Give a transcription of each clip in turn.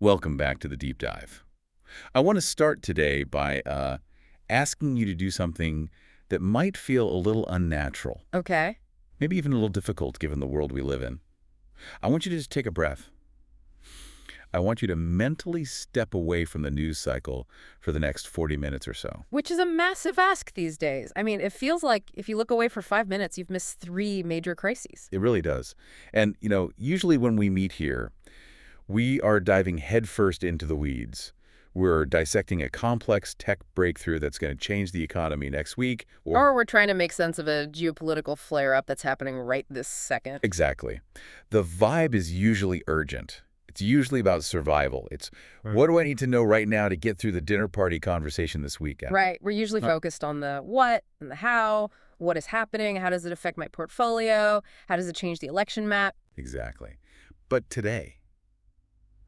Welcome back to the deep dive. I want to start today by asking you to do something that might feel a little unnatural, Okay. maybe even a little difficult given the world we live in. I want you to just take a breath. I want you to mentally step away from the news cycle for the next 40 minutes or so. Which is a massive ask these days. I mean, it feels like if you look away for 5 minutes, you've missed three major crises. It really does. And, usually when we meet here, we are diving headfirst into the weeds. We're dissecting a complex tech breakthrough that's going to change the economy next week, or Or we're trying to make sense of a geopolitical flare-up that's happening right this second. exactly. The vibe is usually urgent. It's usually about survival. It's what do I need to know right now to get through the dinner party conversation this weekend? Right. We're usually focused on the what and the how, what is happening, how does it affect my portfolio, how does it change the election map. Exactly. But today,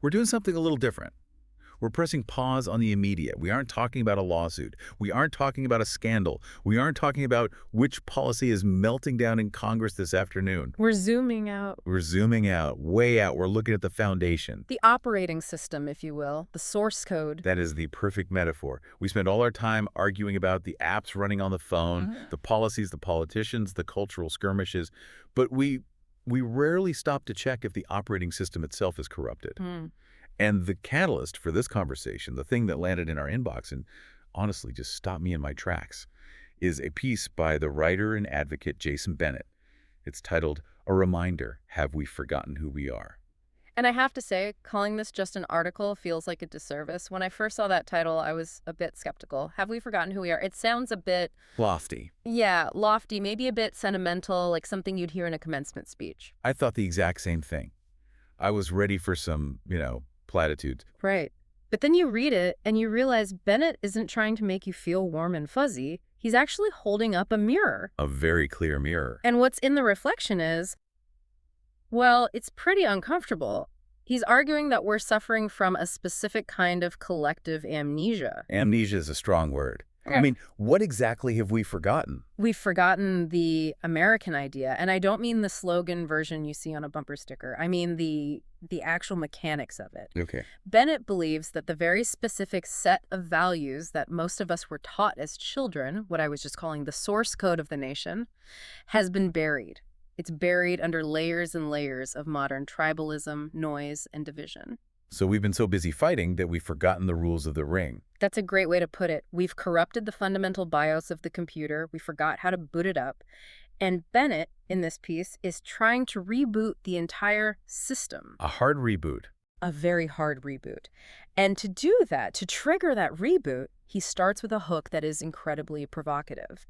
we're doing something a little different. We're pressing pause on the immediate. We aren't talking about a lawsuit. We aren't talking about a scandal. We aren't talking about which policy is melting down in Congress this afternoon. We're zooming out. We're zooming out, way out. We're looking at the foundation. The operating system, if you will, the source code. That is the perfect metaphor. We spend all our time arguing about the apps running on the phone, the policies, the politicians, the cultural skirmishes, but we rarely stop to check if the operating system itself is corrupted. And the catalyst for this conversation, the thing that landed in our inbox and honestly just stopped me in my tracks, is a piece by the writer and advocate Jason Bennett. It's titled, "A Reminder, Have We Forgotten Who We Are?" And I have to say, calling this just an article feels like a disservice. When I first saw that title, I was a bit skeptical. Have we forgotten who we are? It sounds a bit, Lofty. yeah, lofty, maybe a bit sentimental, like something you'd hear in a commencement speech. I thought the exact same thing. I was ready for some, platitudes. Right. But then you read it and you realize Bennett isn't trying to make you feel warm and fuzzy. He's actually holding up a mirror. A very clear mirror. And what's in the reflection is, well, it's pretty uncomfortable. He's arguing that we're suffering from a specific kind of collective amnesia. Amnesia is a strong word. Yeah. I mean, what exactly have we forgotten? We've forgotten the American idea, and I don't mean the slogan version you see on a bumper sticker. I mean the actual mechanics of it. Okay. Bennett believes that the very specific set of values that most of us were taught as children, what I was just calling the source code of the nation, has been buried. It's buried under layers and layers of modern tribalism, noise, and division. So we've been so busy fighting that we've forgotten the rules of the ring. That's a great way to put it. We've corrupted the fundamental BIOS of the computer. We forgot how to boot it up. And Bennett, in this piece, is trying to reboot the entire system. A hard reboot. A very hard reboot. And to do that, to trigger that reboot, he starts with a hook that is incredibly provocative.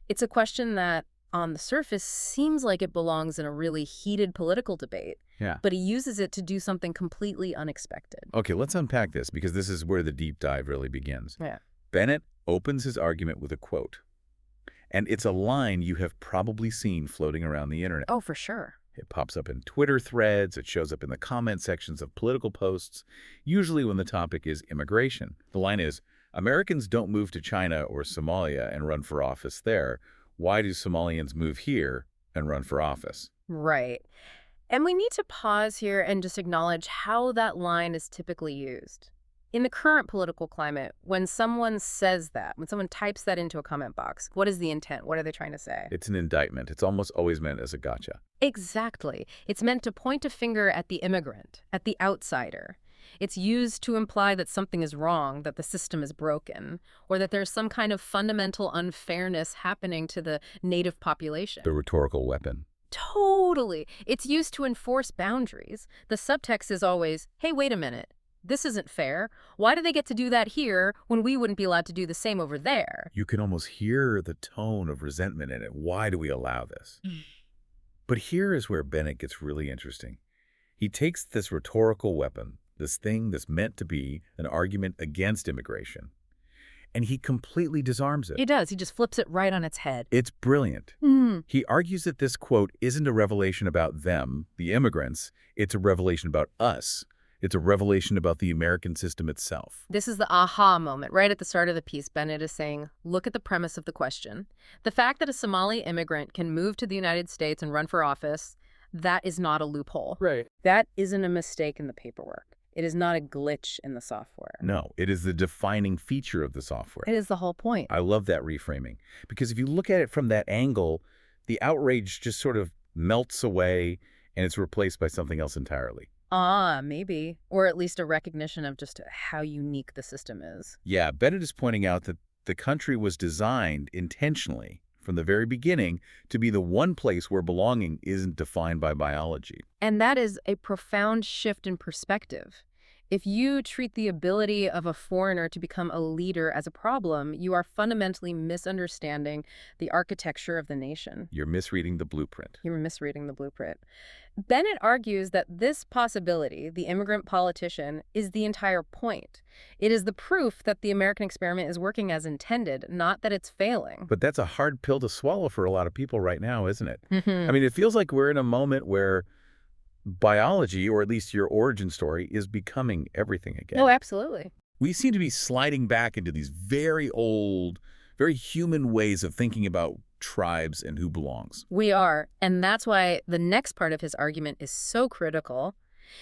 It's a question that, on the surface, seems like it belongs in a really heated political debate. Yeah. But he uses it to do something completely unexpected. Okay, let's unpack this because this is where the deep dive really begins. Yeah. Bennett opens his argument with a quote. And it's a line you have probably seen floating around the internet. Oh, for sure. It pops up in Twitter threads. It shows up in the comment sections of political posts, usually when the topic is immigration. The line is, Americans don't move to China or Somalia and run for office there. Why do Somalians move here and run for office? Right. And we need to pause here and just acknowledge how that line is typically used. In the current political climate, when someone says that, when someone types that into a comment box, what is the intent? What are they trying to say? It's an indictment. It's almost always meant as a gotcha. Exactly. It's meant to point a finger at the immigrant, at the outsider. It's used to imply that something is wrong, that the system is broken, or that there's some kind of fundamental unfairness happening to the native population. The rhetorical weapon. Totally. It's used to enforce boundaries. The subtext is always, hey, wait a minute. This isn't fair. Why do they get to do that here when we wouldn't be allowed to do the same over there? You can almost hear the tone of resentment in it. Why do we allow this? But here is where Bennett gets really interesting. He takes this rhetorical weapon, this thing that's meant to be an argument against immigration, and he completely disarms it. He does. He just flips it right on its head. It's brilliant. He argues that this quote isn't a revelation about them, the immigrants. It's a revelation about us. It's a revelation about the American system itself. This is the aha moment. Right at the start of the piece, Bennett is saying, look at the premise of the question. The fact that a Somali immigrant can move to the United States and run for office, that is not a loophole. Right. That isn't a mistake in the paperwork. It is not a glitch in the software. No, it is the defining feature of the software. It is the whole point. I love that reframing, because if you look at it from that angle, the outrage just sort of melts away and it's replaced by something else entirely. Maybe. Or at least a recognition of just how unique the system is. Yeah, Bennett is pointing out that the country was designed intentionally from the very beginning to be the one place where belonging isn't defined by biology. And that is a profound shift in perspective. If you treat the ability of a foreigner to become a leader as a problem, you are fundamentally misunderstanding the architecture of the nation. You're misreading the blueprint. You're misreading the blueprint. Bennett argues that this possibility, the immigrant politician, is the entire point. It is the proof that the American experiment is working as intended, not that it's failing. But that's a hard pill to swallow for a lot of people right now, isn't it? I mean, it feels like we're in a moment where biology, or at least your origin story, is becoming everything again. Oh, absolutely. We seem to be sliding back into these very old, very human ways of thinking about tribes and who belongs. We are, and that's why the next part of his argument is so critical.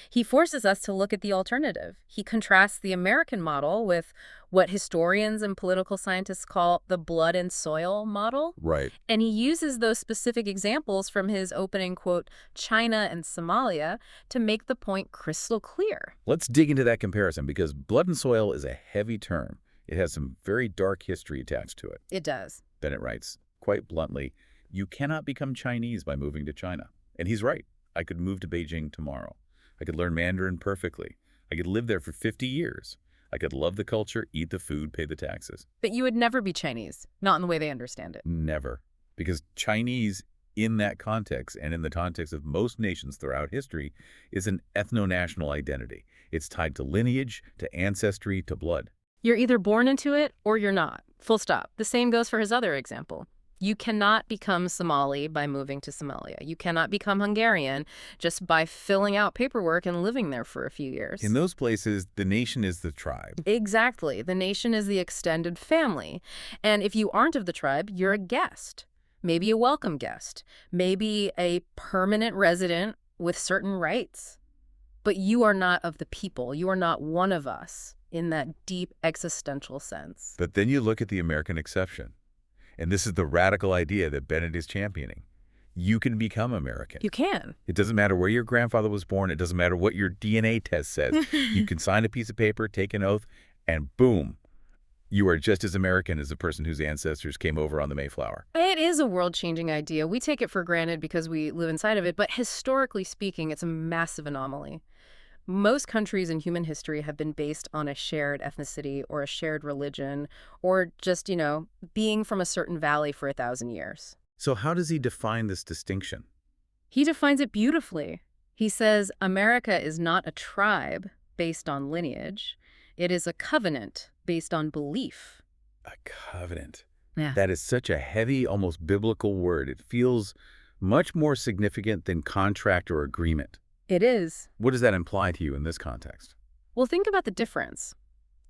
He forces us to look at the alternative. He contrasts the American model with what historians and political scientists call the blood and soil model. Right. And he uses those specific examples from his opening quote, China and Somalia, to make the point crystal clear. Let's dig into that comparison, because blood and soil is a heavy term. It has some very dark history attached to it. It does. Bennett writes, quite bluntly, you cannot become Chinese by moving to China. And he's right. I could move to Beijing tomorrow. I could learn Mandarin perfectly. I could live there for 50 years. I could love the culture, eat the food, pay the taxes. But you would never be Chinese, not in the way they understand it. Never. Because Chinese, in that context, and in the context of most nations throughout history, is an ethno-national identity. It's tied to lineage, to ancestry, to blood. You're either born into it or you're not. Full stop. The same goes for his other example. You cannot become Somali by moving to Somalia. You cannot become Hungarian just by filling out paperwork and living there for a few years. In those places, the nation is the tribe. Exactly. The nation is the extended family. And if you aren't of the tribe, you're a guest. Maybe a welcome guest. Maybe a permanent resident with certain rights. But you are not of the people. You are not one of us in that deep existential sense. But then you look at the American exception. And this is the radical idea that Bennett is championing. You can become American. You can. It doesn't matter where your grandfather was born. It doesn't matter what your DNA test says. You can sign a piece of paper, take an oath, and boom, you are just as American as the person whose ancestors came over on the Mayflower. It is a world-changing idea. We take it for granted because we live inside of it, but historically speaking, it's a massive anomaly. Most countries in human history have been based on a shared ethnicity or a shared religion or just, being from a certain valley for 1,000 years. So how does he define this distinction? He defines it beautifully. He says America is not a tribe based on lineage. It is a covenant based on belief. A covenant. Yeah. That is such a heavy, almost biblical word. It feels much more significant than contract or agreement. It is. What does that imply to you in this context? Well, think about the difference.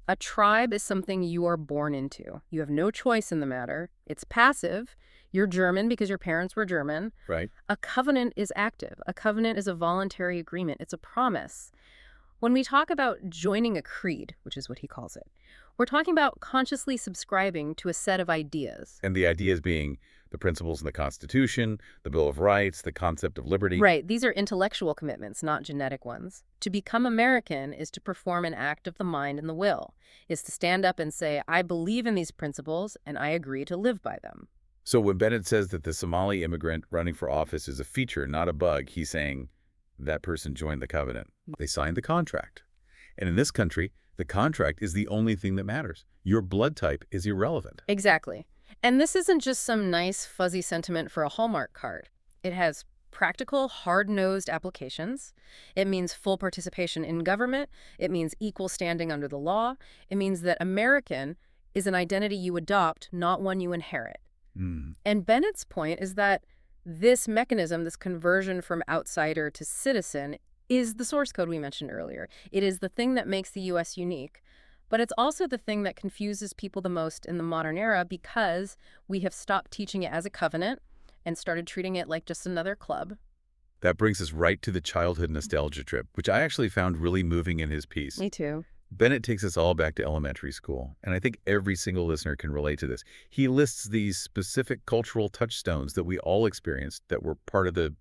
A tribe is something you are born into. You have no choice in the matter. It's passive. You're German because your parents were German. Right. A covenant is active. A covenant is a voluntary agreement. It's a promise. When we talk about joining a creed, which is what he calls it, we're talking about consciously subscribing to a set of ideas. And the ideas being the principles in the Constitution, the Bill of Rights, the concept of liberty. Right. These are intellectual commitments, not genetic ones. To become American is to perform an act of the mind and the will, is to stand up and say, I believe in these principles and I agree to live by them. So when Bennett says that the Somali immigrant running for office is a feature, not a bug, he's saying that person joined the covenant. They signed the contract. And in this country, the contract is the only thing that matters. Your blood type is irrelevant. Exactly. And this isn't just some nice, fuzzy sentiment for a Hallmark card. It has practical, hard-nosed applications. It means full participation in government. It means equal standing under the law. It means that American is an identity you adopt, not one you inherit. And Bennett's point is that this mechanism, this conversion from outsider to citizen, is the source code we mentioned earlier. It is the thing that makes the U.S. unique. But it's also the thing that confuses people the most in the modern era because we have stopped teaching it as a covenant and started treating it like just another club. That brings us right to the childhood nostalgia trip, which I actually found really moving in his piece. Me too. Bennett takes us all back to elementary school, and I think every single listener can relate to this. He lists these specific cultural touchstones that we all experienced that were part of the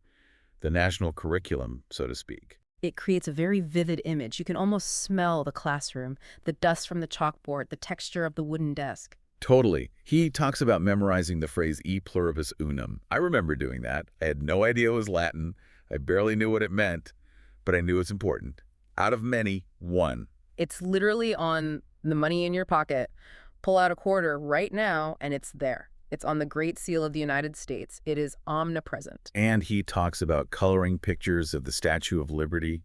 national curriculum, so to speak. It creates a very vivid image. You can almost smell the classroom, the dust from the chalkboard, the texture of the wooden desk. Totally. He talks about memorizing the phrase e pluribus unum. I remember doing that. I had no idea it was Latin. I barely knew what it meant, but I knew it's important. Out of many, one. It's literally on the money in your pocket. Pull out a quarter right now, and it's there. It's on the Great Seal of the United States. It is omnipresent. And he talks about coloring pictures of the Statue of Liberty,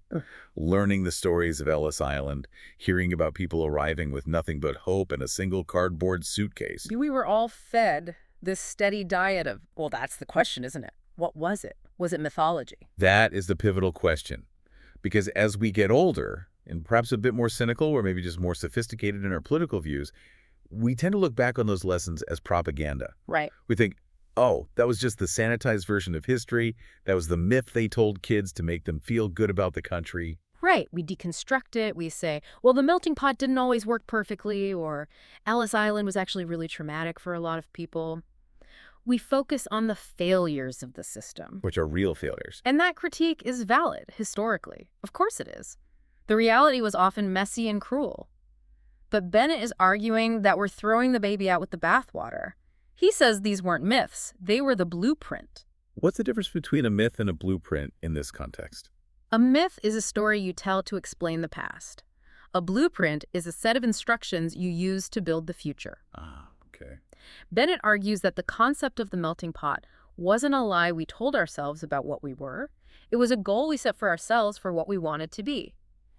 learning the stories of Ellis Island, hearing about people arriving with nothing but hope and a single cardboard suitcase. We were all fed this steady diet of, well, that's the question, isn't it? What was it? Was it mythology? That is the pivotal question. Because as we get older, and perhaps a bit more cynical or maybe just more sophisticated in our political views, we tend to look back on those lessons as propaganda. Right. We think, oh, that was just the sanitized version of history. That was the myth they told kids to make them feel good about the country. Right. We deconstruct it. We say, well, the melting pot didn't always work perfectly, or Ellis Island was actually really traumatic for a lot of people. We focus on the failures of the system. Which are real failures. And that critique is valid, historically. Of course it is. The reality was often messy and cruel. But Bennett is arguing that we're throwing the baby out with the bathwater. He says these weren't myths. They were the blueprint. What's the difference between a myth and a blueprint in this context? A myth is a story you tell to explain the past. A blueprint is a set of instructions you use to build the future. Ah, okay. Bennett argues that the concept of the melting pot wasn't a lie we told ourselves about what we were. It was a goal we set for ourselves for what we wanted to be.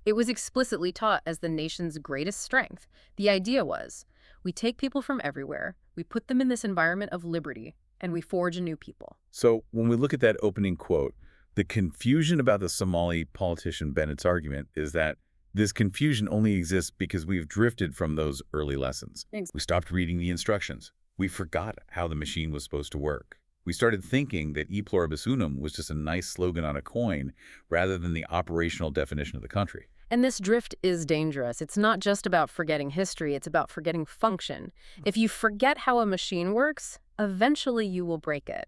It was explicitly taught as the nation's greatest strength. The idea was, we take people from everywhere, we put them in this environment of liberty, and we forge a new people. So when we look at that opening quote, the confusion about the Somali politician Bennett's argument is that this confusion only exists because we've drifted from those early lessons. Thanks. We stopped reading the instructions. We forgot how the machine was supposed to work. We started thinking that e pluribus unum was just a nice slogan on a coin rather than the operational definition of the country. And this drift is dangerous. It's not just about forgetting history, it's about forgetting function. If you forget how a machine works, eventually you will break it.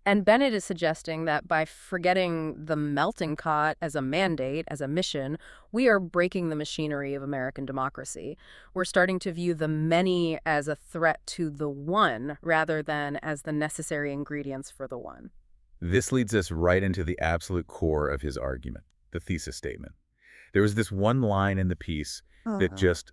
And Bennett is suggesting that by forgetting the melting pot as a mandate, as a mission, we are breaking the machinery of American democracy. We're starting to view the many as a threat to the one rather than as the necessary ingredients for the one. This leads us right into the absolute core of his argument, the thesis statement. There was this one line in the piece that just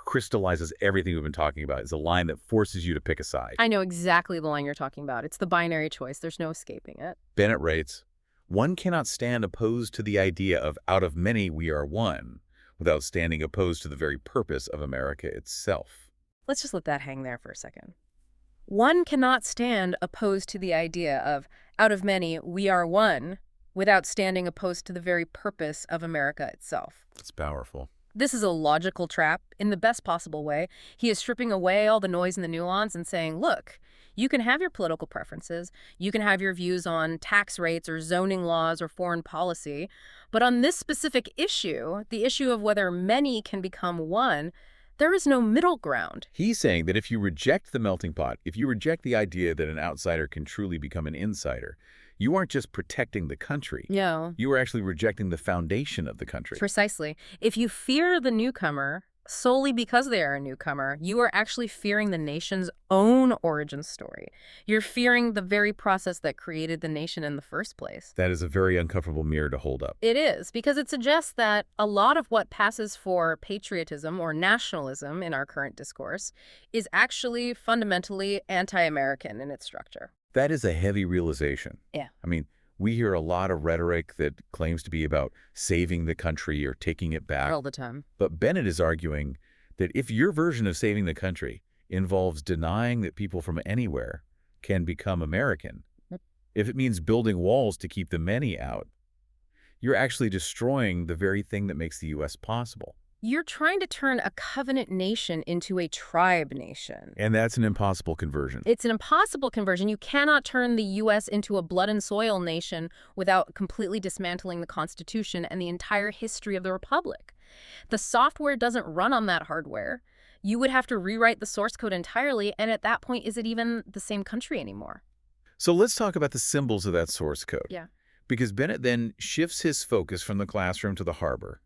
crystallizes everything we've been talking about. It's a line that forces you to pick a side. I know exactly the line you're talking about. It's the binary choice. There's no escaping it. Bennett writes, one cannot stand opposed to the idea of out of many we are one without standing opposed to the very purpose of America itself. Let's just let that hang there for a second. One cannot stand opposed to the idea of out of many we are one without standing opposed to the very purpose of America itself. It's powerful. This is a logical trap in the best possible way. He is stripping away all the noise and the nuance and saying, look, you can have your political preferences, you can have your views on tax rates or zoning laws or foreign policy, but on this specific issue, the issue of whether many can become one, there is no middle ground. He's saying that if you reject the melting pot, if you reject the idea that an outsider can truly become an insider, you aren't just protecting the country. Yeah. You are actually rejecting the foundation of the country. Precisely. If you fear the newcomer solely because they are a newcomer, you are actually fearing the nation's own origin story. You're fearing the very process that created the nation in the first place. That is a very uncomfortable mirror to hold up. It is, because it suggests that a lot of what passes for patriotism or nationalism in our current discourse is actually fundamentally anti-American in its structure. That is a heavy realization. Yeah. I mean, we hear a lot of rhetoric that claims to be about saving the country or taking it back. All the time. But Bennett is arguing that if your version of saving the country involves denying that people from anywhere can become American, if it means building walls to keep the many out, you're actually destroying the very thing that makes the U.S. possible. You're trying to turn a covenant nation into a tribe nation. And that's an impossible conversion. It's an impossible conversion. You cannot turn the U.S. into a blood and soil nation without completely dismantling the Constitution and the entire history of the Republic. The software doesn't run on that hardware. You would have to rewrite the source code entirely, and at that point, is it even the same country anymore? So let's talk about the symbols of that source code. Yeah. Because Bennett then shifts his focus from the classroom to the harbor.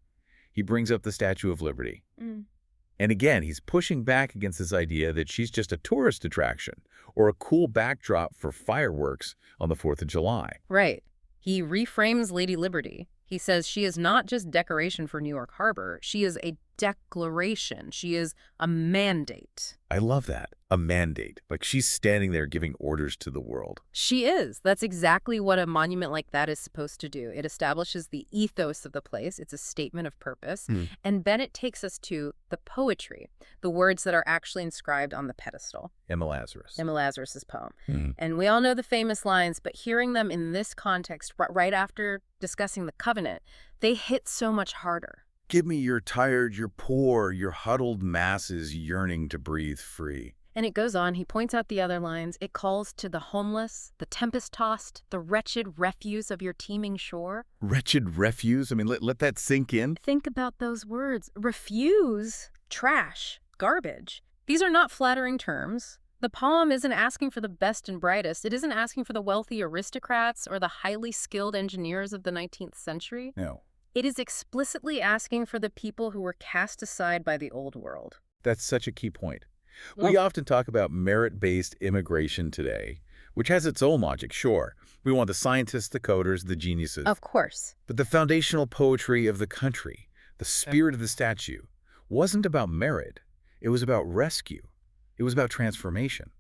He brings up the Statue of Liberty. And again, he's pushing back against this idea that she's just a tourist attraction or a cool backdrop for fireworks on the 4th of July. Right. He reframes Lady Liberty. He says she is not just decoration for New York Harbor. She is a declaration. She is a mandate. I love that. A mandate. Like she's standing there giving orders to the world. She is. That's exactly what a monument like that is supposed to do. It establishes the ethos of the place. It's a statement of purpose. And Bennett takes us to the poetry, the words that are actually inscribed on the pedestal. Emma Lazarus. Emma Lazarus's poem. And we all know the famous lines, but hearing them in this context, right after discussing the covenant, they hit so much harder. Give me your tired, your poor, your huddled masses yearning to breathe free. And it goes on. He points out the other lines. It calls to the homeless, the tempest-tossed, the wretched refuse of your teeming shore. Wretched refuse? I mean, let that sink in. Think about those words. Refuse, trash, garbage. These are not flattering terms. The poem isn't asking for the best and brightest. It isn't asking for the wealthy aristocrats or the highly skilled engineers of the 19th century. No. It is explicitly asking for the people who were cast aside by the old world. That's such a key point. We often talk about merit-based immigration today, which has its own logic, sure. We want the scientists, the coders, the geniuses. Of course. But the foundational poetry of the country, the spirit of the statue, wasn't about merit. It was about rescue. It was about transformation.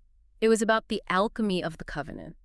It was about the alchemy of the covenant.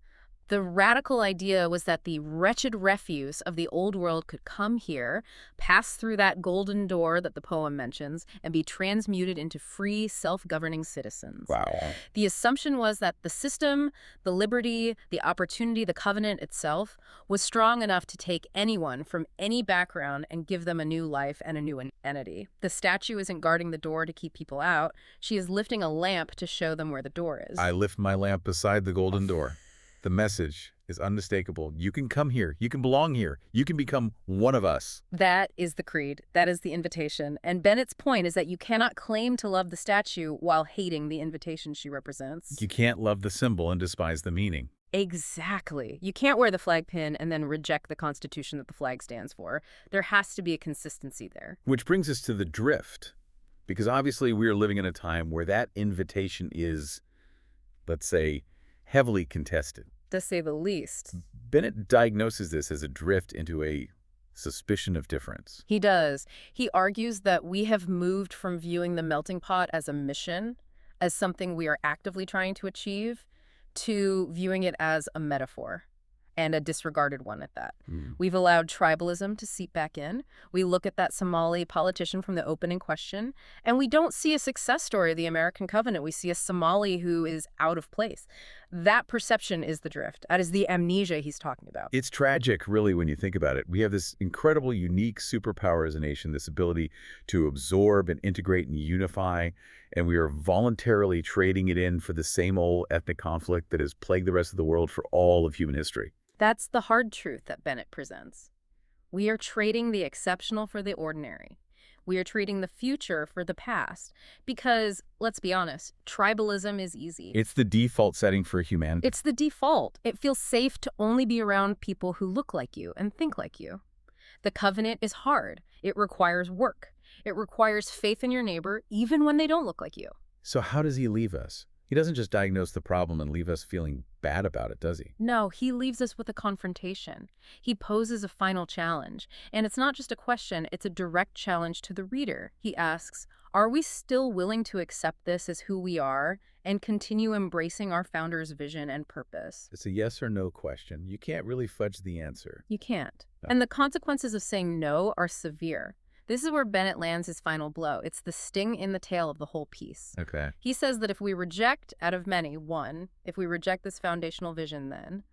The radical idea was that the wretched refuse of the old world could come here, pass through that golden door that the poem mentions, and be transmuted into free, self-governing citizens. Wow. The assumption was that the system, the liberty, the opportunity, the covenant itself was strong enough to take anyone from any background and give them a new life and a new entity. The statue isn't guarding the door to keep people out. She is lifting a lamp to show them where the door is. I lift my lamp beside the golden door. The message is unmistakable. You can come here. You can belong here. You can become one of us. That is the creed. That is the invitation. And Bennett's point is that you cannot claim to love the statue while hating the invitation she represents. You can't love the symbol and despise the meaning. Exactly. You can't wear the flag pin and then reject the Constitution that the flag stands for. There has to be a consistency there. Which brings us to the drift. Because obviously we are living in a time where that invitation is, let's say, heavily contested. To say the least. Bennett diagnoses this as a drift into a suspicion of difference. He does. He argues that we have moved from viewing the melting pot as a mission, as something we are actively trying to achieve, to viewing it as a metaphor, and a disregarded one at that. We've allowed tribalism to seep back in. We look at that Somali politician from the opening question, and we don't see a success story of the American covenant. We see a Somali who is out of place. That perception is the drift. That is the amnesia he's talking about. It's tragic, really, when you think about it. We have this incredible, unique superpower as a nation, this ability to absorb and integrate and unify, and we are voluntarily trading it in for the same old ethnic conflict that has plagued the rest of the world for all of human history. That's the hard truth that Bennett presents. We are trading the exceptional for the ordinary. We are trading the future for the past. Because, let's be honest, tribalism is easy. It's the default setting for humanity. It's the default. It feels safe to only be around people who look like you and think like you. The covenant is hard. It requires work. It requires faith in your neighbor, even when they don't look like you. So how does he leave us? He doesn't just diagnose the problem and leave us feeling bad about it, does he? No, he leaves us with a confrontation. He poses a final challenge. And it's not just a question, it's a direct challenge to the reader. He asks, are we still willing to accept this as who we are and continue embracing our founder's vision and purpose? It's a yes or no question. You can't really fudge the answer. You can't. No. And the consequences of saying no are severe. This is where Bennett lands his final blow. It's the sting in the tail of the whole piece. Okay. He says that if we reject, out of many, one, if we reject this foundational vision, then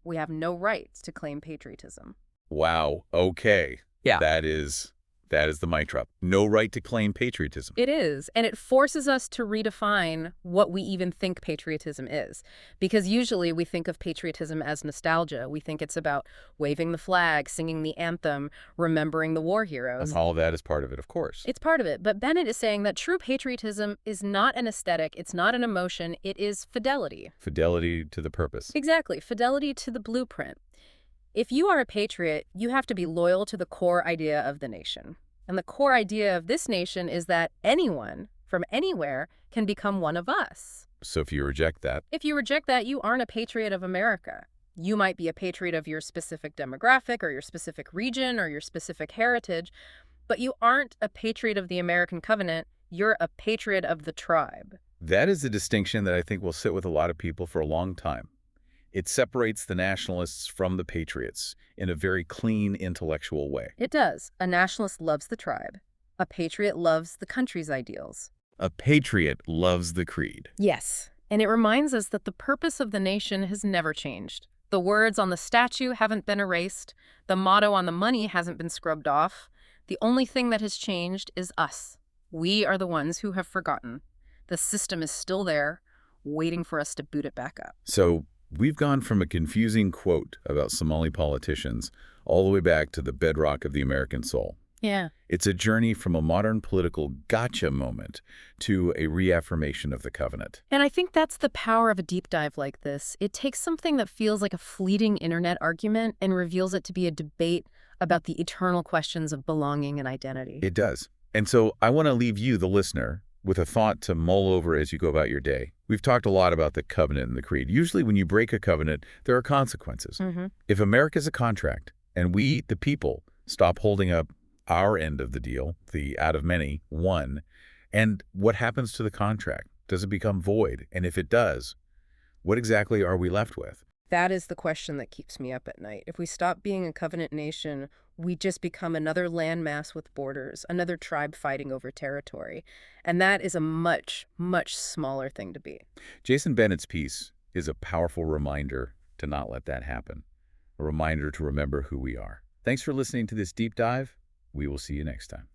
we have no rights to claim patriotism. Wow. Okay. Yeah. That is That is the mic drop. No right to claim patriotism. It is, and it forces us to redefine what we even think patriotism is. Because usually we think of patriotism as nostalgia. We think it's about waving the flag, singing the anthem, remembering the war heroes. All of that is part of it, of course. It's part of it, but Bennett is saying that true patriotism is not an aesthetic, it's not an emotion, it is fidelity. Fidelity to the purpose. Exactly, fidelity to the blueprint. If you are a patriot, you have to be loyal to the core idea of the nation. And the core idea of this nation is that anyone, from anywhere, can become one of us. So if you reject that, If you reject that, you aren't a patriot of America. You might be a patriot of your specific demographic or your specific region or your specific heritage, but you aren't a patriot of the American covenant. You're a patriot of the tribe. that is a distinction that I think will sit with a lot of people for a long time. It separates the nationalists from the patriots in a very clean, intellectual way. It does. A nationalist loves the tribe. A patriot loves the country's ideals. A patriot loves the creed. Yes, and it reminds us that the purpose of the nation has never changed. The words on the statue haven't been erased. The motto on the money hasn't been scrubbed off. The only thing that has changed is us. We are the ones who have forgotten. The system is still there, waiting for us to boot it back up. So we've gone from a confusing quote about Somali politicians all the way back to the bedrock of the American soul. Yeah. It's a journey from a modern political gotcha moment to a reaffirmation of the covenant. And I think that's the power of a deep dive like this. It takes something that feels like a fleeting internet argument and reveals it to be a debate about the eternal questions of belonging and identity. It does. And so I want to leave you, the listener, with a thought to mull over as you go about your day. We've talked a lot about the covenant and the creed. Usually when you break a covenant, there are consequences. Mm-hmm. If America's a contract and we, the people, stop holding up our end of the deal, the out of many, one, and what happens to the contract? Does it become void? And if it does, what exactly are we left with? That is the question that keeps me up at night. If we stop being a covenant nation, we just become another landmass with borders, another tribe fighting over territory. And that is a much, much smaller thing to be. Jason Bennett's piece is a powerful reminder to not let that happen, a reminder to remember who we are. Thanks for listening to this deep dive. We will see you next time.